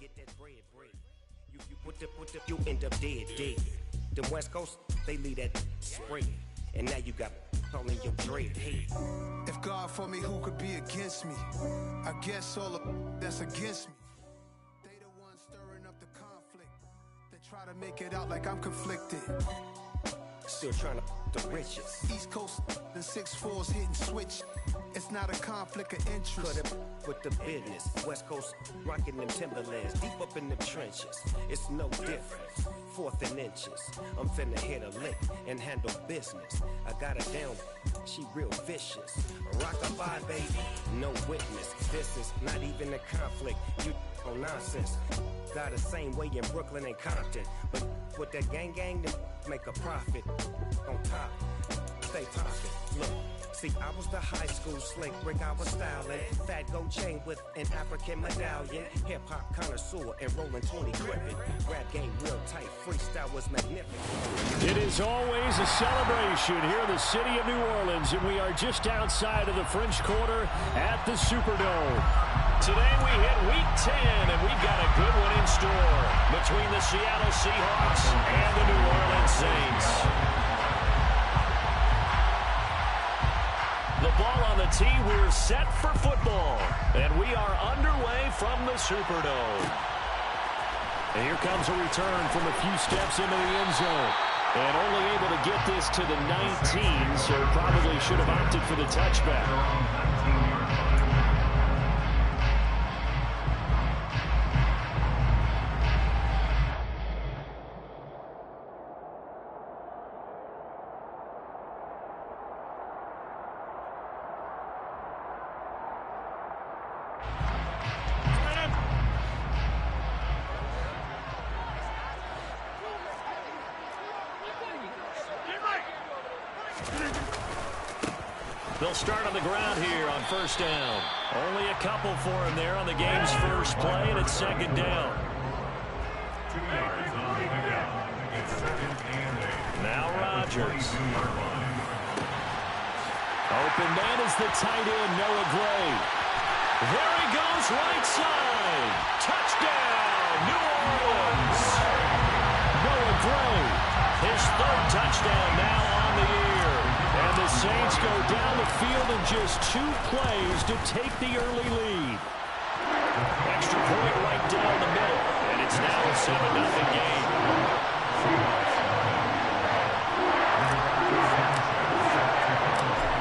get that bread. You end up dead. Them West Coast, they leave that spread. And now you got all in your dread head. If God for me, who could be against me? I guess all of that's against me. They the ones stirring up the conflict. They try to make it out like I'm conflicted. Still trying to the riches. East Coast, the 6'4s hitting switch. It's not a conflict of interest. Cut it with the business. West Coast rocking them Timberlands, deep up in the trenches. It's no difference. 4th and inches. I'm finna hit a lick and handle business. I got her down, she real vicious. Rock-a-bye, baby, no witness. This is not even a conflict. You on nonsense. Got the same way in Brooklyn and Compton. But with that gang, them make a profit. On top, stay poppin'. Look. See, I was the high school slick brick, I was styling. Fat gold chain with an African medallion. Hip-hop connoisseur and rolling 20 gripping. Rap game real tight, freestyle was magnificent. It is always a celebration here in the city of New Orleans, and we are just outside of the French Quarter at the Superdome. Today we hit Week 10, and we've got a good one in store between the Seattle Seahawks and the New Orleans Saints. The ball on the tee, we're set for football. And we are underway from the Superdome. And here comes a return from a few steps into the end zone. And only able to get this to the 19, so probably should have opted for the touchback. They'll start on the ground here on first down. Only a couple for him there on the game's first play, and it's second down. Now Rodgers. Open man is the tight end, Noah Gray. There he goes, right side. Touchdown, New Orleans. Noah Gray, his 3rd touchdown now on the year. And the Saints go down the field in just 2 plays to take the early lead. Extra point right down the middle, and it's now a 7-0 game.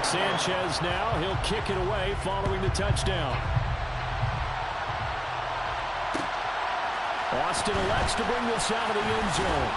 Sanchez now, he'll kick it away following the touchdown. Austin elects to bring this out of the end zone.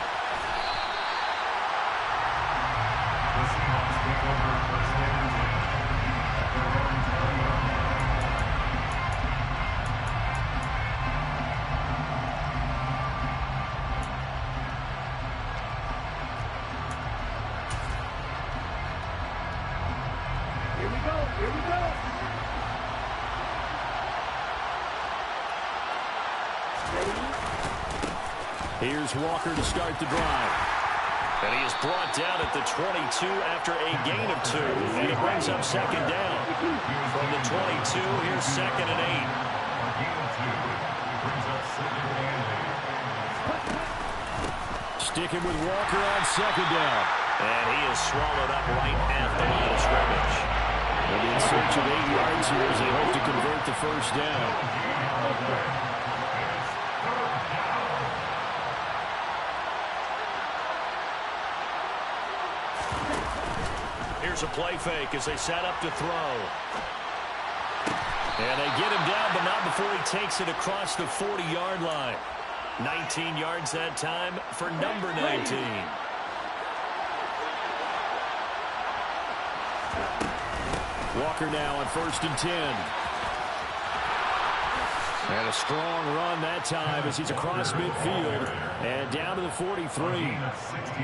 Here's Walker to start the drive. And he is brought down at the 22 after a gain of 2. And it brings up second down. From the 22, here's 2nd and 8. Sticking with Walker on second down. And he is swallowed up right at the line of scrimmage. They'll be in search of 8 yards here as they hope to convert the first down. Here's a play fake as they set up to throw. And they get him down, but not before he takes it across the 40-yard line. 19 yards that time for number 19. Walker now on 1st and 10. And a strong run that time as he's across midfield and down to the 43.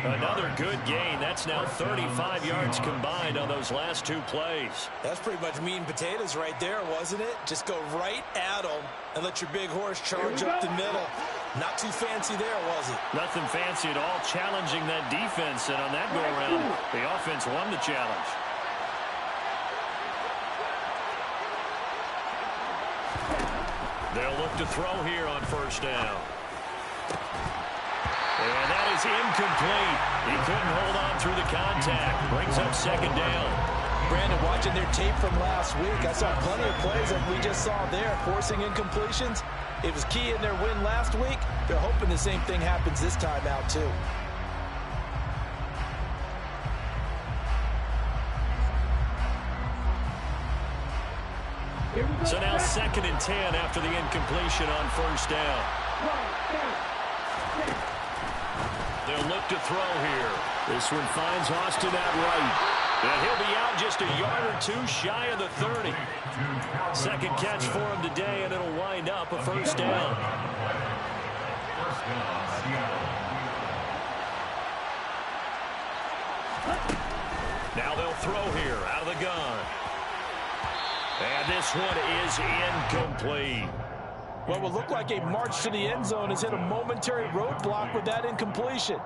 Another good gain. That's now 35 yards combined on those last 2 plays. That's pretty much meat and potatoes right there, wasn't it? Just go right at them and let your big horse charge up the middle. Not too fancy there, was it? Nothing fancy at all, challenging that defense. And on that go-around, the offense won the challenge. They'll look to throw here on first down. And that is incomplete. He couldn't hold on through the contact. Brings up second down. Brandon, watching their tape from last week, I saw plenty of plays like we just saw there, forcing incompletions. It was key in their win last week. They're hoping the same thing happens this time out, too. So now 2nd and 10 after the incompletion on first down. They'll look to throw here. This one finds Austin out right. And he'll be out just a yard or two shy of the 30. Second catch for him today, and it'll wind up a first down. Now they'll throw here out of the gun. And this one is incomplete. What will look like a march to the end zone has hit a momentary roadblock with that incompletion.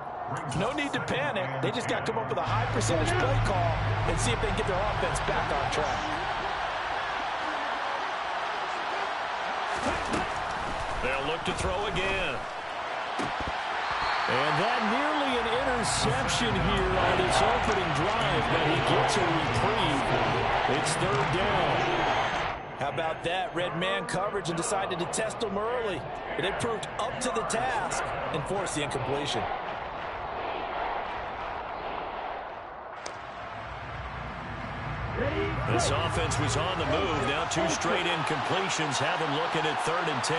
No need to panic. They just got to come up with a high percentage play call and see if they can get their offense back on track. They'll look to throw again. And that nearly an interception here on this opening drive, but he gets a reprieve. It's third down. How about that? Red man coverage and decided to test them early. But they proved up to the task and forced the incompletion. This offense was on the move. Now 2 straight incompletions have them looking at 3rd and 10.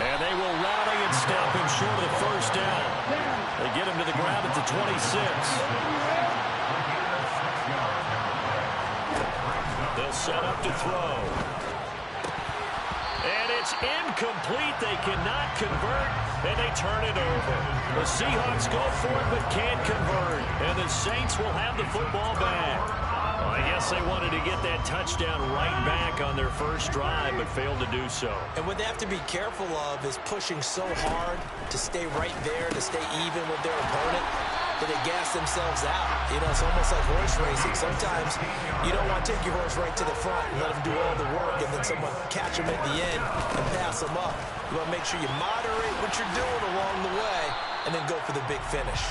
And they will rally and stop him short of the first down. They get him to the ground at the 26. They'll set up to throw. And it's incomplete. They cannot convert, and they turn it over. The Seahawks go for it but can't convert, and the Saints will have the football back. Well, I guess they wanted to get that touchdown right back on their first drive, but failed to do so. And what they have to be careful of is pushing so hard to stay right there, to stay even with their opponent, that they gas themselves out. You know, it's almost like horse racing. Sometimes you don't want to take your horse right to the front and let them do all the work, and then someone catch them at the end and pass them up. You want to make sure you moderate what you're doing along the way and then go for the big finish.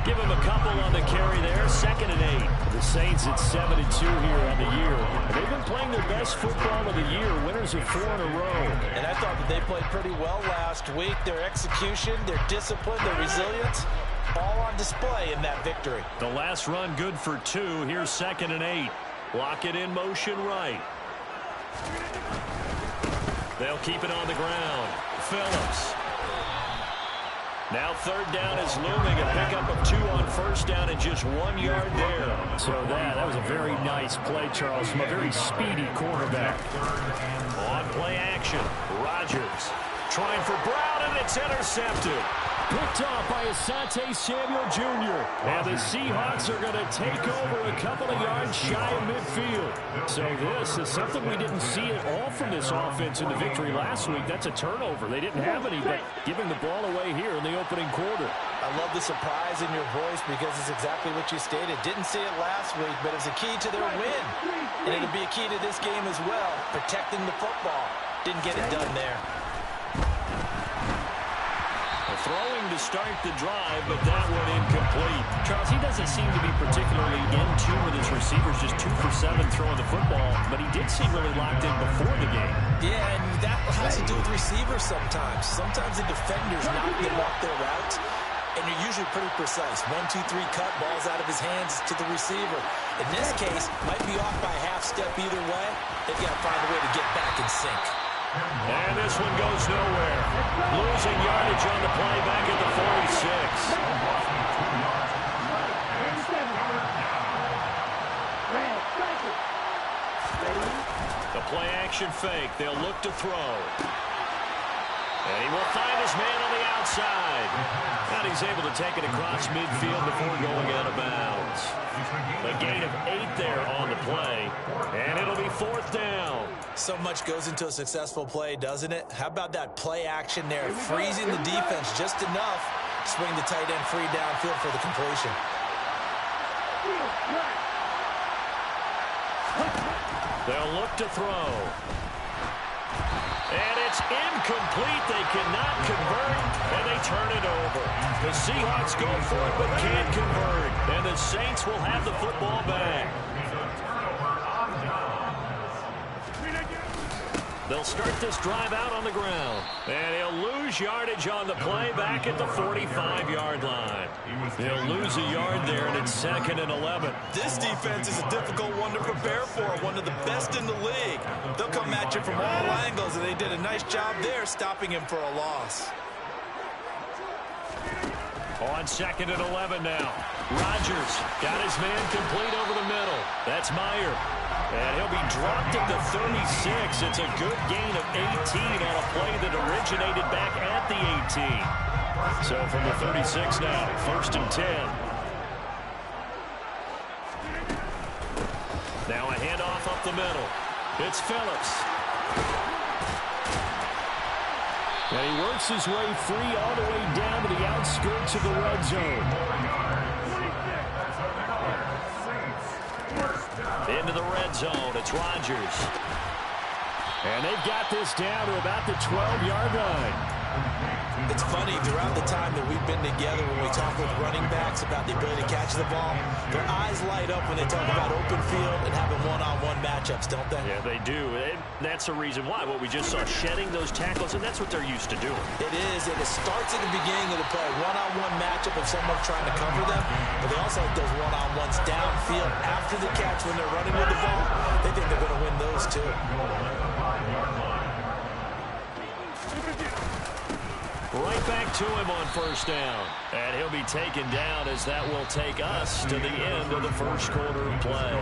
Give him a couple on the carry there. 2nd and 8. The Saints at 7-2 here on the year. They've been playing their best football of the year. Winners of 4 in a row. And I thought that they played pretty well last week. Their execution, their discipline, their resilience, all on display in that victory. The last run good for 2. Here's 2nd and 8. Block it in motion right. They'll keep it on the ground. Phillips. Now 3rd down is looming. A pickup of 2 on first down and just 1 yard there. So that was a very nice play, Charles, from a very speedy quarterback. On play action, Rodgers trying for Brown, and it's intercepted. Picked off by Asante Samuel Jr. And the Seahawks are going to take over a couple of yards shy of midfield. So this is something we didn't see at all from this offense in the victory last week. That's a turnover. They didn't have any, but giving the ball away here in the opening quarter. I love the surprise in your voice because it's exactly what you stated. Didn't see it last week, but it's a key to their win. And it'll be a key to this game as well, protecting the football. Didn't get it done there. Throwing to start the drive, but that one incomplete. Charles, he doesn't seem to be particularly in tune with his receivers, just 2 for 7 throwing the football, but he did seem really locked in before the game. Yeah, and that has to do with receivers sometimes. Sometimes the defenders knock them off their routes, and you're usually pretty precise. 1, 2, 3 cut, balls out of his hands to the receiver. In this case, might be off by half step either way. They've got to find a way to get back in sync. And this one goes nowhere. Losing yardage on the play back at the 46. The play action fake. They'll look to throw. And he will find his man on the outside. And he's able to take it across midfield before going out of bounds. A gain of 8 there on the play. And it'll be 4th down. So much goes into a successful play, doesn't it? How about that play action there, freezing the defense just enough Swing the tight end free downfield for the completion. They'll look to throw. And it's incomplete. They cannot convert, and they turn it over. The Seahawks go for it, but can't convert. And the Saints will have the football back. They'll start this drive out on the ground. And he'll lose yardage on the play back at the 45-yard line. He'll lose a yard there, and it's 2nd and 11. This defense is a difficult one to prepare for, one of the best in the league. They'll come at you from all angles, and they did a nice job there stopping him for a loss. On 2nd and 11 now. Rodgers got his man complete over the middle. That's Meyer. And he'll be dropped at the 36. It's a good gain of 18 on a play that originated back at the 18. So from the 36 now, 1st and 10. Now a handoff up the middle. It's Phillips. And he works his way free all the way down to the outskirts of the red zone. Into the red zone, it's Rodgers. And they've got this down to about the 12-yard line. It's funny, throughout the time that we've been together, when we talk with running backs about the ability to catch the ball, their eyes light up when they talk about open field and having one-on-one matchups, don't they? Yeah, they do. And that's the reason why. What we just saw, shedding those tackles, and that's what they're used to doing. It is, and it starts at the beginning of the play. One-on-one matchup if someone's trying to cover them, but they also like those one-on-ones downfield after the catch when they're running with the ball. They think they're going to win those, too. Right back to him on 1st down. And he'll be taken down as that will take us to the end of the 1st quarter of play.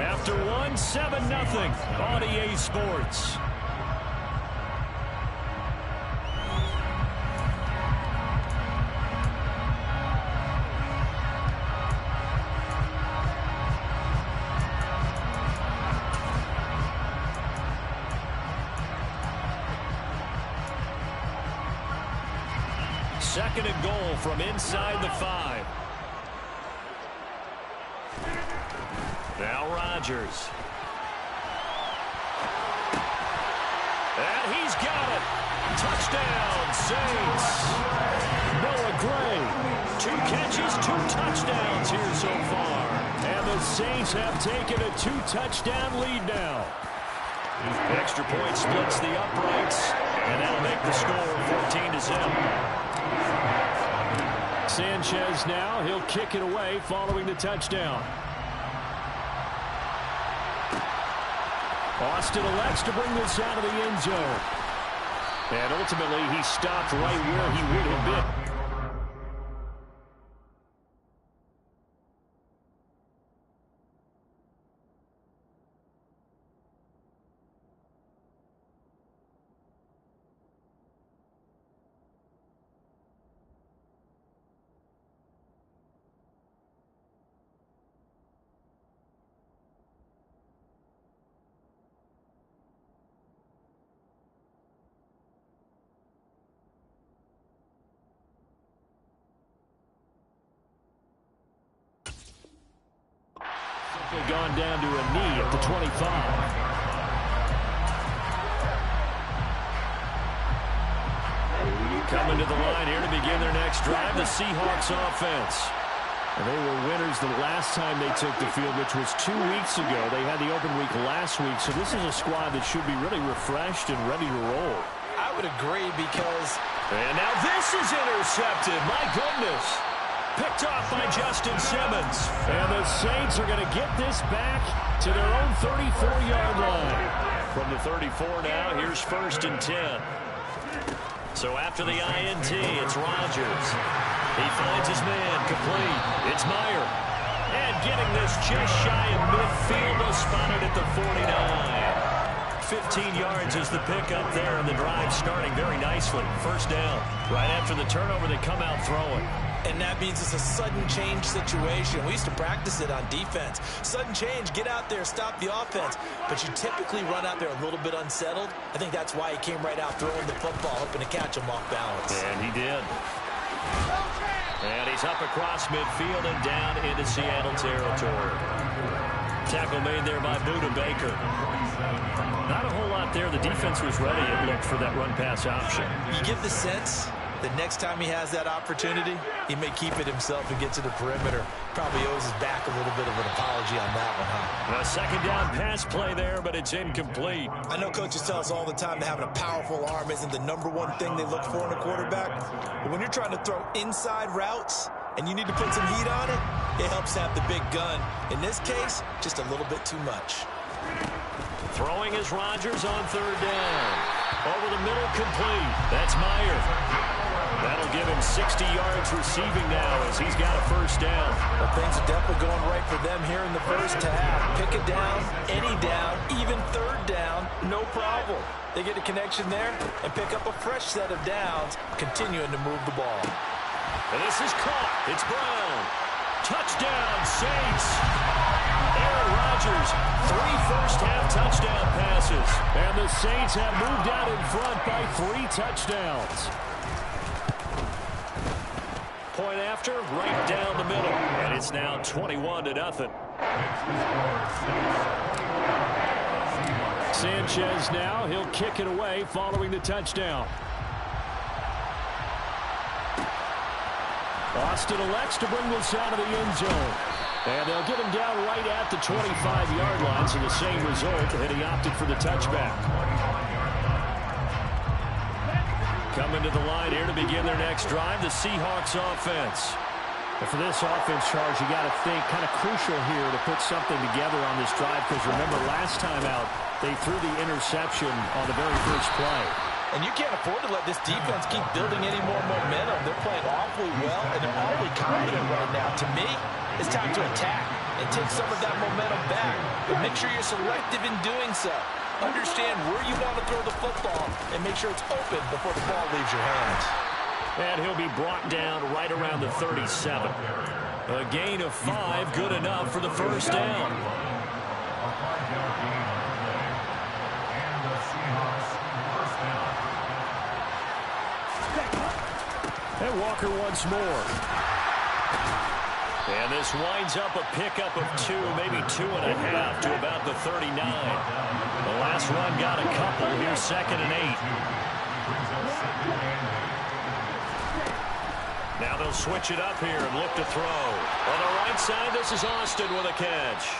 After one, 7-0 on EA Sports. Second and goal from inside the 5. Now Rodgers. And he's got it. Touchdown, Saints. Noah Gray. 2 catches, 2 touchdowns here so far. And the Saints have taken a 2-touchdown lead now. Extra point splits the uprights, and that'll make the score 14-0. Sanchez now, he'll kick it away following the touchdown. Austin elects to bring this out of the end zone. And ultimately, he stopped right where he would have been. Gone down to a knee at the 25. Coming to the line here to begin their next drive, the Seahawks offense. And they were winners the last time they took the field, which was 2 weeks ago. They had the open week last week, so this is a squad that should be really refreshed and ready to roll. I would agree because... And now this is intercepted. My goodness. Picked off by Justin Simmons. And the Saints are going to get this back to their own 34-yard line. From the 34 now, here's 1st and 10. So after the INT, it's Rodgers. He finds his man complete. It's Meyer. And getting this just shy of midfield, spotted at the 49. 15 yards is the pickup there, and the drive starting very nicely. 1st down. Right after the turnover, they come out throwing. And that means it's a sudden change situation. We used to practice it on defense. Sudden change, get out there, stop the offense. But you typically run out there a little bit unsettled. I think that's why he came right out throwing the football, hoping to catch him off balance. And he did. And he's up across midfield and down into Seattle territory. Tackle made there by Buda Baker. Not a whole lot there. The defense was ready, it looked, for that run-pass option. You get the sense that next time he has that opportunity, he may keep it himself and get to the perimeter. Probably owes his back a little bit of an apology on that one, huh? A second down pass play there, but it's incomplete. I know coaches tell us all the time that having a powerful arm isn't the #1 thing they look for in a quarterback. But when you're trying to throw inside routes and you need to put some heat on it, it helps have the big gun. In this case, just a little bit too much. Throwing is Rodgers on third down. Over the middle, complete. That's Meyer. That'll give him 60 yards receiving now as he's got a first down. Well, things are definitely going right for them here in the first half. Pick a down, any down, even third down, no problem. They get a connection there and pick up a fresh set of downs, continuing to move the ball. And this is caught. It's Brown. Touchdown, Saints. Aaron Rodgers, 3 first-half touchdown passes. And the Saints have moved out in front by 3 touchdowns. Point after, right down the middle. And it's now 21-0. Sanchez now, he'll kick it away following the touchdown. Austin elects to bring this out of the end zone. And they'll get him down right at the 25-yard line, so the same result, and he opted for the touchback. Coming to the line here to begin their next drive, the Seahawks offense. And for this offense, Charles, you got to think kind of crucial here to put something together on this drive, because remember, last time out, they threw the interception on the very first play. And you can't afford to let this defense keep building any more momentum. They're playing awfully well, and they're awfully confident right now. To me, it's time to attack and take some of that momentum back. But make sure you're selective in doing so. Understand where you want to throw the football and make sure it's open before the ball leaves your hands. And he'll be brought down right around the 37. A gain of 5, good enough for the first down. And Walker once more. And this winds up a pickup of 2, maybe 2.5 to about the 39. The last run got a couple. Here's 2nd and 8. Now they'll switch it up here and look to throw. On the right side, this is Austin with a catch.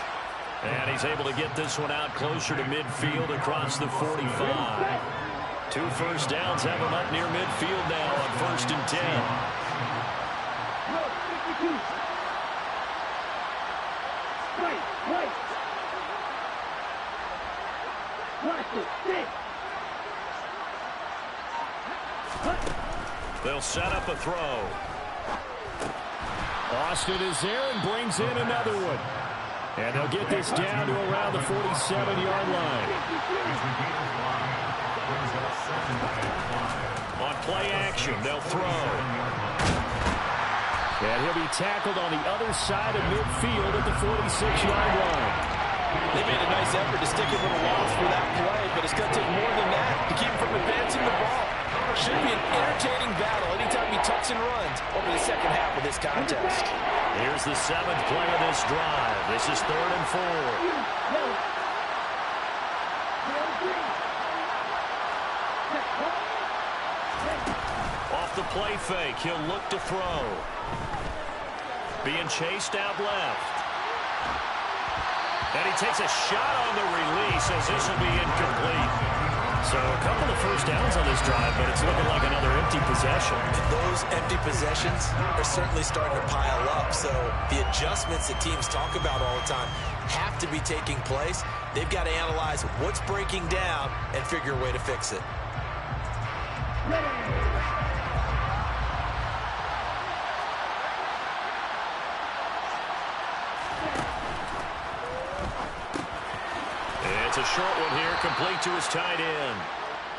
And he's able to get this one out closer to midfield across the 45. 2 first downs have him up near midfield now on 1st and 10. They'll set up a throw. Austin is there and brings in another one. And they'll get this down to around the 47-yard line. On play action, they'll throw. And he'll be tackled on the other side of midfield at the 46-yard line. They made a nice effort to stick him with a loss for that play, but it's going to take more than that to keep him from advancing the ball. Should be an entertaining battle anytime he tucks and runs over the second half of this contest. Here's the 7th play of this drive. This is 3rd and 4. Off the play fake, he'll look to throw. Being chased out left. And he takes a shot on the release as this will be incomplete. So a couple of first downs on this drive, but it's looking like another empty possession. And those empty possessions are certainly starting to pile up. So the adjustments that teams talk about all the time have to be taking place. They've got to analyze what's breaking down and figure a way to fix it. It's a short one here, complete to his tight end.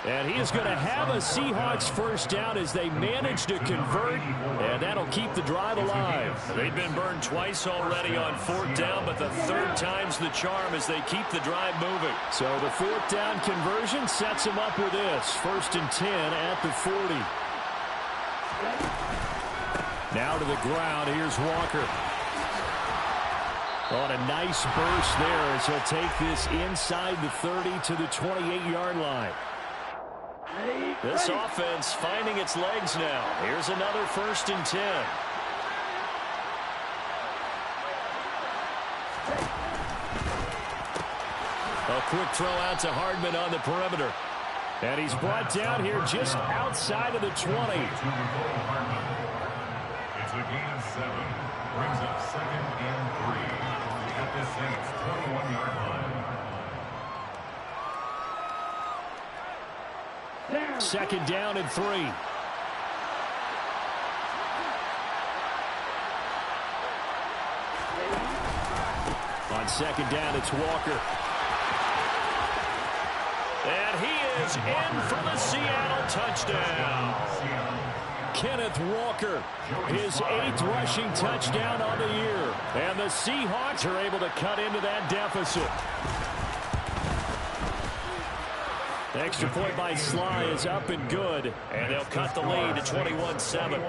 And he is going to have a Seahawks first down as they manage to convert, and that'll keep the drive alive. They've been burned twice already on 4th down, but the 3rd time's the charm as they keep the drive moving. So the 4th down conversion sets them up with this. 1st and 10 at the 40. Now to the ground. Here's Walker. On a nice burst there as he'll take this inside the 30 to the 28-yard line. This offense finding its legs now. Here's another 1st and 10. A quick throw out to Hardman on the perimeter. And he's brought down here just outside of the 20. It's a gain of 7. Brings up 2nd and 3. At the Saints' 21-yard line. 2nd down and 3. On 2nd down, it's Walker. And he is in for the Seattle touchdown. Kenneth Walker, his 8th rushing touchdown on the year. And the Seahawks are able to cut into that deficit. Extra point by Sly is up and good. And they'll cut the lead to 21-7.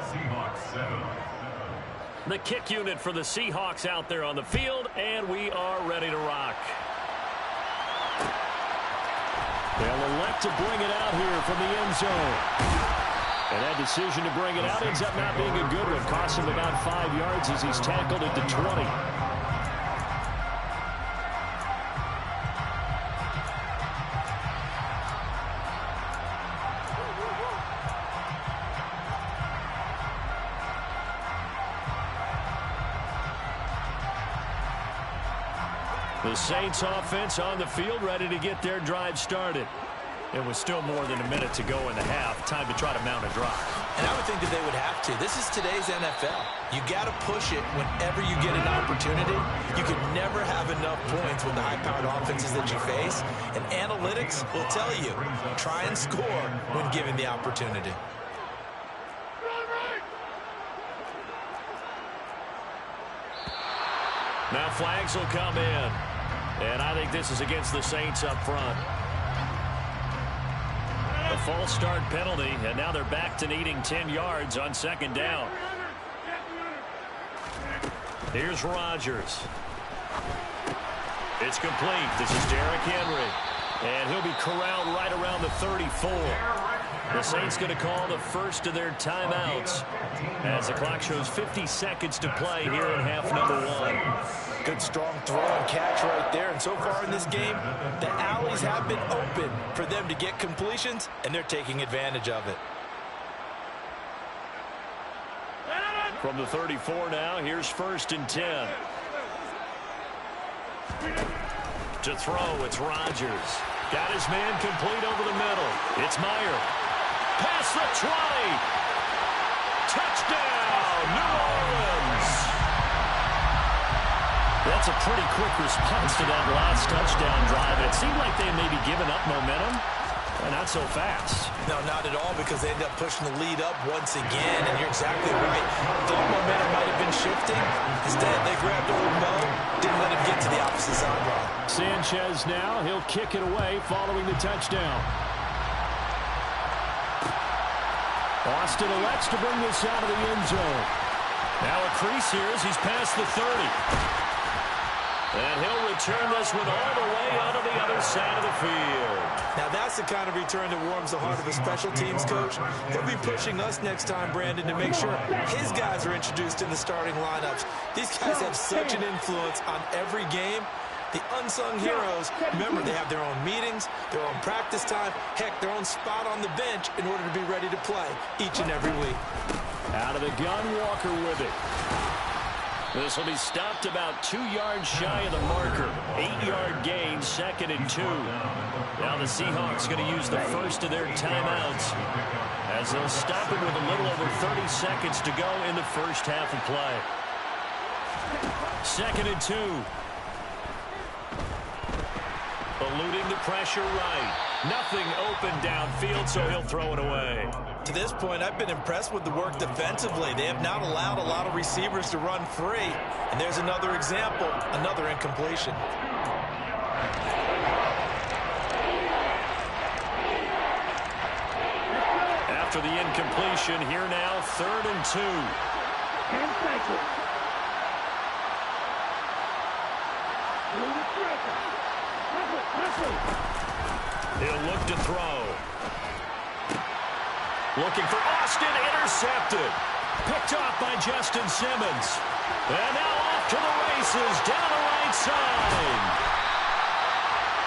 Seahawks 7. The kick unit for the Seahawks out there on the field, and we are ready to rock. They'll elect to bring it out here from the end zone. And that decision to bring it out ends up not being a good one. Costs him about 5 yards as he's tackled at the 20. The Saints offense on the field ready to get their drive started. It was still more than a minute to go in the half. Time to try to mount a drive. And I would think that they would have to. This is today's NFL. You got to push it whenever you get an opportunity. You could never have enough points with the high-powered offenses that you face. And analytics will tell you, try and score when given the opportunity. Now flags will come in. And I think this is against the Saints up front. A false start penalty, and now they're back to needing 10 yards on 2nd down. Here's Rodgers. It's complete. This is Derrick Henry. And he'll be corralled right around the 34. The Saints going to call the first of their timeouts as the clock shows 50 seconds to play here in half number 1. Good strong throw and catch right there. And so far in this game, the alleys have been open for them to get completions, and they're taking advantage of it. From the 34 now, here's 1st and 10. To throw, it's Rodgers. Got his man complete over the middle. It's Meyer. Past the 20. Touchdown, New Orleans. That's a pretty quick response to that last touchdown drive. It seemed like they may be giving up momentum. Well, not so fast. No, not at all, because they end up pushing the lead up once again, and you're exactly right. Thought momentum might have been shifting. Instead, they grabbed old Mo, didn't let him get to the opposite sideline. Sanchez now, he'll kick it away following the touchdown. Austin elects to bring this out of the end zone. Now a crease here as he's past the 30. And he'll return this one all the way onto the other side of the field. Now that's the kind of return that warms the heart of a special teams coach. He'll be pushing us next time, Brandon, to make sure his guys are introduced in the starting lineups. These guys have such an influence on every game. The unsung heroes, remember, they have their own meetings, their own practice time, heck, their own spot on the bench in order to be ready to play each and every week. Out of the gun, Walker with it. This will be stopped about 2 yards shy of the marker. 8-yard gain, 2nd and 2. Now the Seahawks going to use the first of their timeouts as they'll stop it with a little over 30 seconds to go in the first half of play. 2nd and 2. Eluding the pressure right. Nothing open downfield, so he'll throw it away. To this point, I've been impressed with the work defensively. They have not allowed a lot of receivers to run free. And there's another example, another incompletion. after the incompletion. Here now, 3rd and 2. 10 seconds. He'll look to throw. Looking for Austin, intercepted. Picked off by Justin Simmons. And now off to the races, down the right side.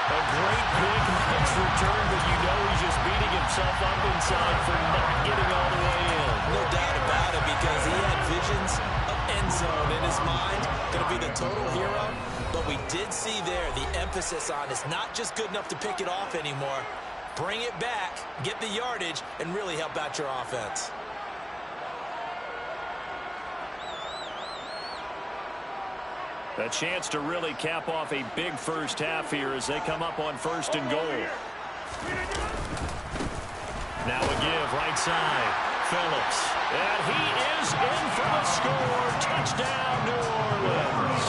A great big nice return, but you know he's just beating himself up inside for not getting all the way in. No doubt about it, because he had visions of end zone in his mind. Going to be the total hero. But we did see there the emphasis on it's not just good enough to pick it off anymore. Bring it back, get the yardage, and really help out your offense. A chance to really cap off a big first half here as they come up on 1st and goal. Now a give, right side. Phillips. And he is in for the score. Touchdown, New Orleans.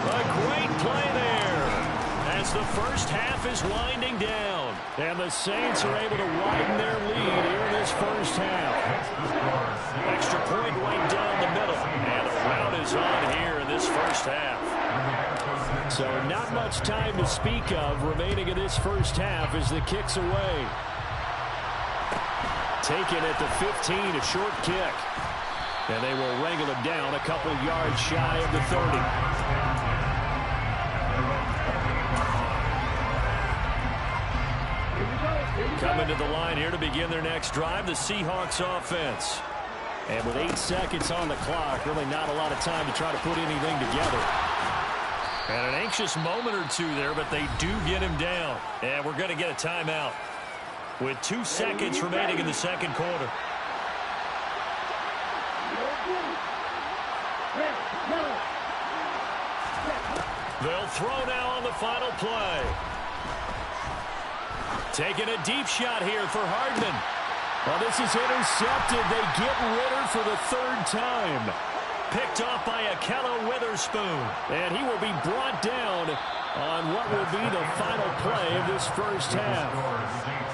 A great play there as the first half is winding down. And the Saints are able to widen their lead here in this first half. Extra point right down the middle. And a rout is on here in this first half. So not much time to speak of remaining in this first half as the kick's away. Taken at the 15, a short kick. And they will wrangle it down a couple yards shy of the 30. Coming to the line here to begin their next drive, the Seahawks offense. And with 8 seconds on the clock, really not a lot of time to try to put anything together. And an anxious moment or two there, but they do get him down. And we're going to get a timeout with 2 seconds remaining in the second quarter. They'll throw now on the final play. Taking a deep shot here for Hardman. Well, this is intercepted. They get Ritter for the 3rd time. Picked off by Akello Witherspoon. And he will be brought down on what will be the final play of this first half.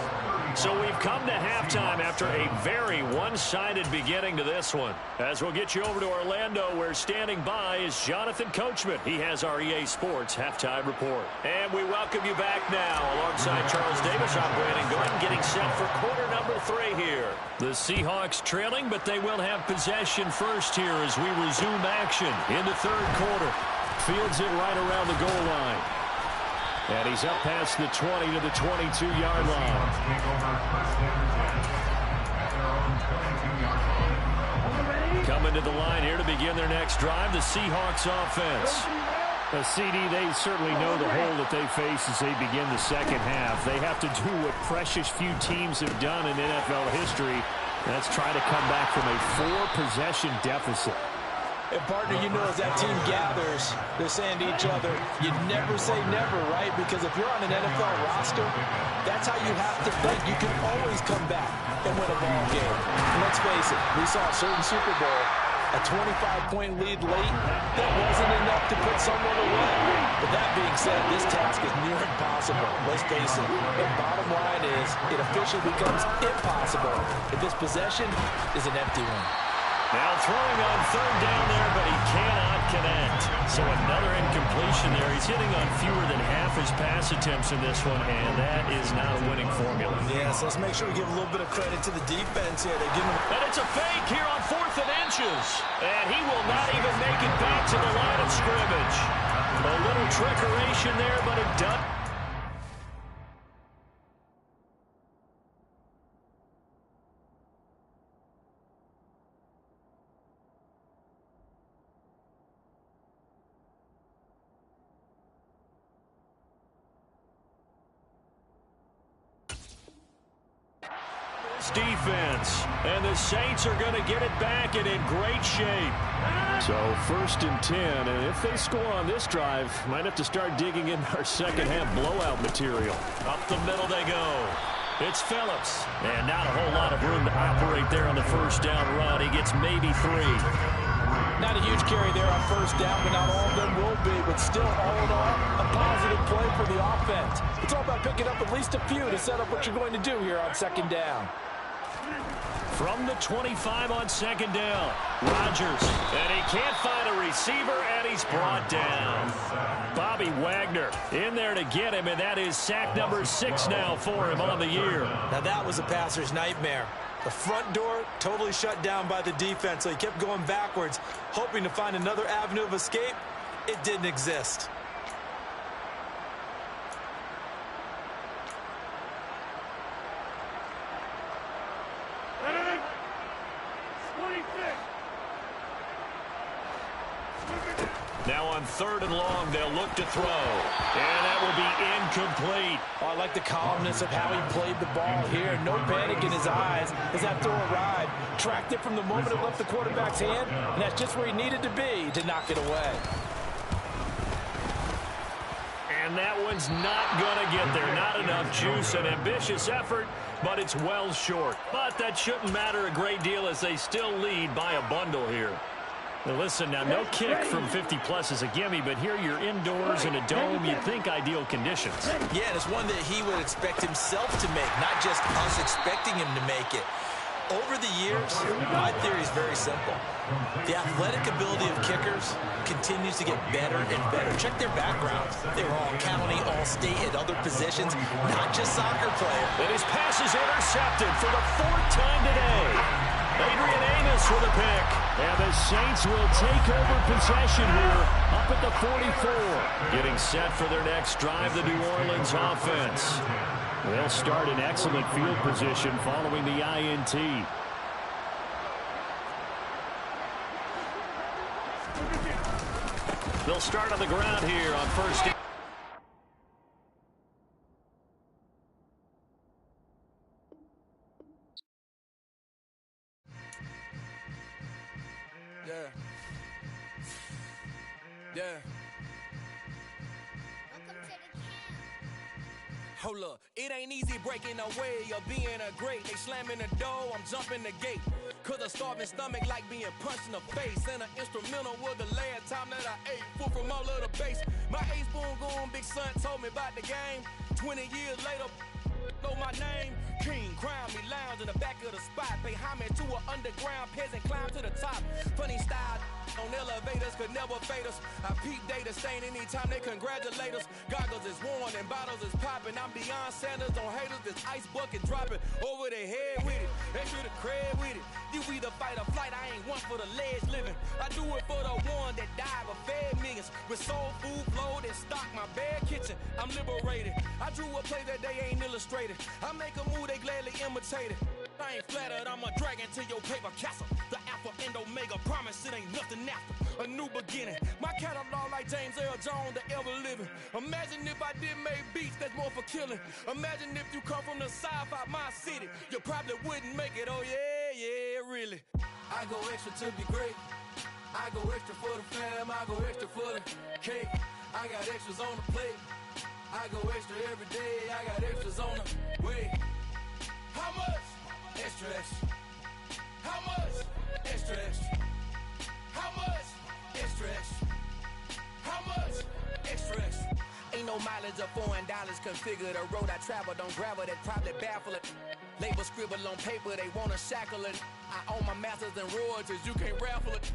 So we've come to halftime after a very one-sided beginning to this one. As we'll get you over to Orlando, where standing by is Jonathan Coachman. He has our EA Sports Halftime Report. And we welcome you back now. Alongside Charles Davis, I'm Brandon Gordon, getting set for quarter number 3 here. The Seahawks trailing, but they will have possession first here as we resume action in the 3rd quarter. Fields it right around the goal line. And he's up past the 20 to the 22-yard line. Coming to the line here to begin their next drive, the Seahawks offense. A CD, they certainly know the hole that they face as they begin the second half. They have to do what precious few teams have done in NFL history. That's try to come back from a 4-possession deficit. And, partner, you know, as that team gathers, they're saying to each other, you never say never, right? Because if you're on an NFL roster, that's how you have to think. You can always come back and win a ball game. And let's face it, we saw a certain Super Bowl, a 25-point lead late. That wasn't enough to put someone away. But that being said, this task is near impossible. Let's face it. The bottom line is it officially becomes impossible if this possession is an empty one. Now throwing on 3rd down there, but he cannot connect. So another incompletion there. He's hitting on fewer than half his pass attempts in this one, and that is not a winning formula. Yes, let's make sure we give a little bit of credit to the defense here. They give him. And it's a fake here on 4th and inches. And he will not even make it back to the line of scrimmage. A little trickeration there, but it doesn't. Defense, and the Saints are going to get it back and in great shape. So 1st and 10, and if they score on this drive, might have to start digging in our second half blowout material. Up the middle they go. It's Phillips, and not a whole lot of room to operate there on the 1st down run. He gets maybe 3. Not a huge carry there on 1st down, but not all of them will be. But still, all in all, a positive play for the offense. It's all about picking up at least a few to set up what you're going to do here on 2nd down. From the 25 on second down, Rodgers, and he can't find a receiver, and he's brought down. Bobby Wagner in there to get him, and that is sack number 6 now for him on the year. Now that was a passer's nightmare. The front door totally shut down by the defense, so he kept going backwards, hoping to find another avenue of escape. It didn't exist. Now on 3rd and long, they'll look to throw. And that will be incomplete. Oh, I like the calmness of how he played the ball here. No panic in his eyes as that throw arrived. Tracked it from the moment it left the quarterback's hand, and that's just where he needed to be to knock it away. And that one's not going to get there. Not enough juice. An ambitious effort, but it's well short. But that shouldn't matter a great deal as they still lead by a bundle here. Now listen, now no kick from 50-plus is a gimme, but here you're indoors in a dome. You'd think ideal conditions. Yeah, and it's one that he would expect himself to make, not just us expecting him to make it. Over the years, my theory is very simple. The athletic ability of kickers continues to get better and better. Check their backgrounds. They were all county, all state, at other positions, not just soccer players. And his pass is intercepted for the 4th time today. Adrian Amos with a pick. And the Saints will take over possession here up at the 44. Getting set for their next drive, the New Orleans offense. They'll start in excellent field position following the INT. They'll start on the ground here on 1st down. Yeah. Hold up, it ain't easy breaking away or being a great. They slamming the door, I'm jumping the gate. Cause a starving stomach like being punched in the face. And an instrumental was the last time that I ate. Food from all of the base. My A-spoon going big son told me about the game. 20 years later, know my name. King, crown me, lounge in the back of the spot. Pay homage to an underground peasant, climb to the top. Funny style on elevators could never fade us. I peep data stain anytime they congratulate us. Goggles is worn and bottles is popping. I'm Deion Sanders on haters, this ice bucket dropping over their head with it. They should have cred with it. You either fight or flight, I ain't one for the ledge living. I do it for the one that died but fed millions. With soul food flowed and stocked my bare kitchen. I'm liberated. I drew a play that they ain't illustrated. I make a move, they gladly imitate it. I ain't flattered, I'm a dragon to your paper castle. The Alpha and Omega, promise it ain't nothing after. A new beginning. My catalog like James Earl Jones, the ever living. Imagine if I did make beats, that's more for killing. Imagine if you come from the south out my city. You probably wouldn't make it, oh yeah, really. I go extra to be great. I go extra for the fam, I go extra for the cake. I got extras on the plate. I go extra every day, I got extras on the way. How much? Extra, extra. How much? Extra, extra. How much? Extra, extra. How much? Extra, extra. Ain't no mileage of $4 configure the road I travel. Don't gravel, that probably baffle it. Label scribble on paper, they wanna shackle it. I own my masters and royalties, you can't raffle it.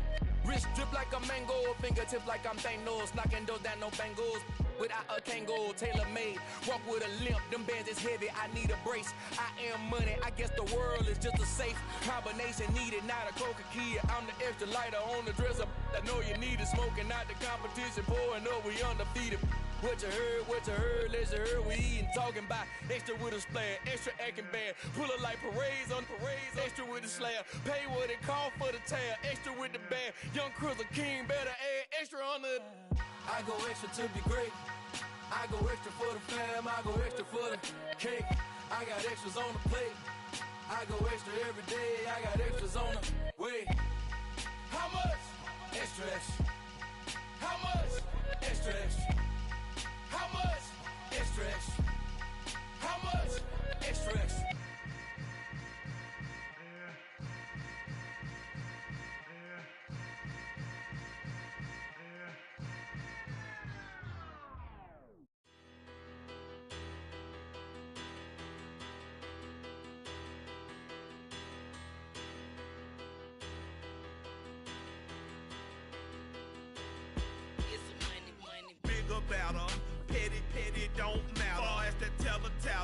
Wrist drip like a mango, fingertips like I'm Thanos. Knocking those down, no bangles. Without a Kango, tailor-made. Walk with a limp, them bands is heavy, I need a brace. I am money, I guess the world is just a safe combination needed, not a coca key. I'm the extra lighter on the dresser. I know you need it, smoking out the competition, pouring up, we undefeated. What you heard, let's heard, we eating, talking about extra with a splash, extra acting bad, pull it like parades on parades, extra with the slab, pay what it cost for the tab, extra with the bag, young Crystal King, better add extra on the. I go extra to be great, I go extra for the fam, I go extra for the cake, I got extras on the plate, I go extra every day, I got extras on the way. How much? Extra, extra. How much? Extra, extra. How much? Extra, extra. How much? Extra, extra.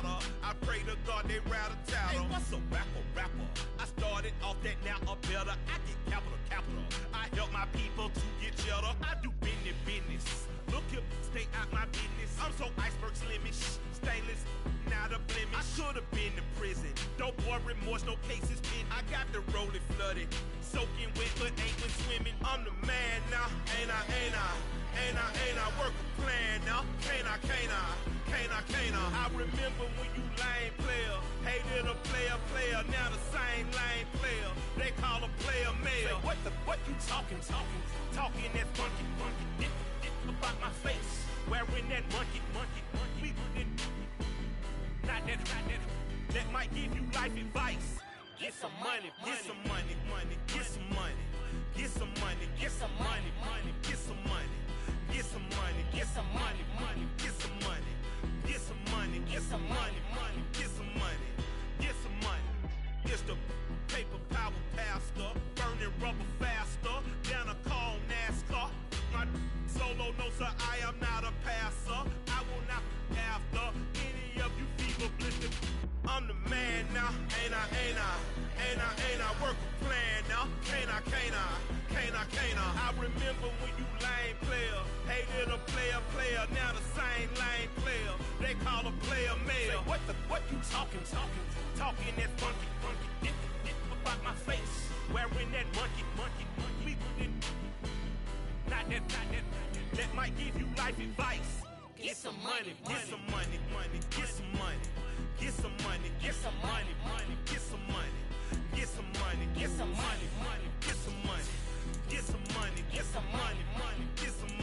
matter. I pray to God they rather tattle. Hey, what's a rapper? I started off that, now I'm better. I get capital. I help my people to get cheddar. I do business. Look here, stay out my business. I'm so iceberg slimish, stainless, not a blemish. I should've been in prison. Don't boy remorse, no cases pinned. I got the rolling flooded, soaking wet, but ain't been swimming. I'm the man now, ain't I? Work a plan now, can't I? I remember when you lame player, hated a player, now the same lame player. They call a player mayor. Say, what you talking that funky, get about my face, wearing that monkey. We not that, that might give you life advice. Get some money, get some money, get some money, get some money, get some money, get some money, get some money, get some money, get some money, get some money, get some money, get some money, get some money. It's the paper power pastor, burning rubber faster, down a call NASCAR. My solo no sir, I am not a passer. I will not after any of you fever blistered. I'm the man now, ain't I? Work a plan now, can't I? I remember when you lame player, hated a player, now the same lame player. They call a player mayor. Say, what you talking that funky, get about my face, wearing that monkey. We not that, that might give you life advice. Get some money, get some money, get some money, get some money, get some money, get some money, get some money, get some money, get some money, get some money, get some money, get some money.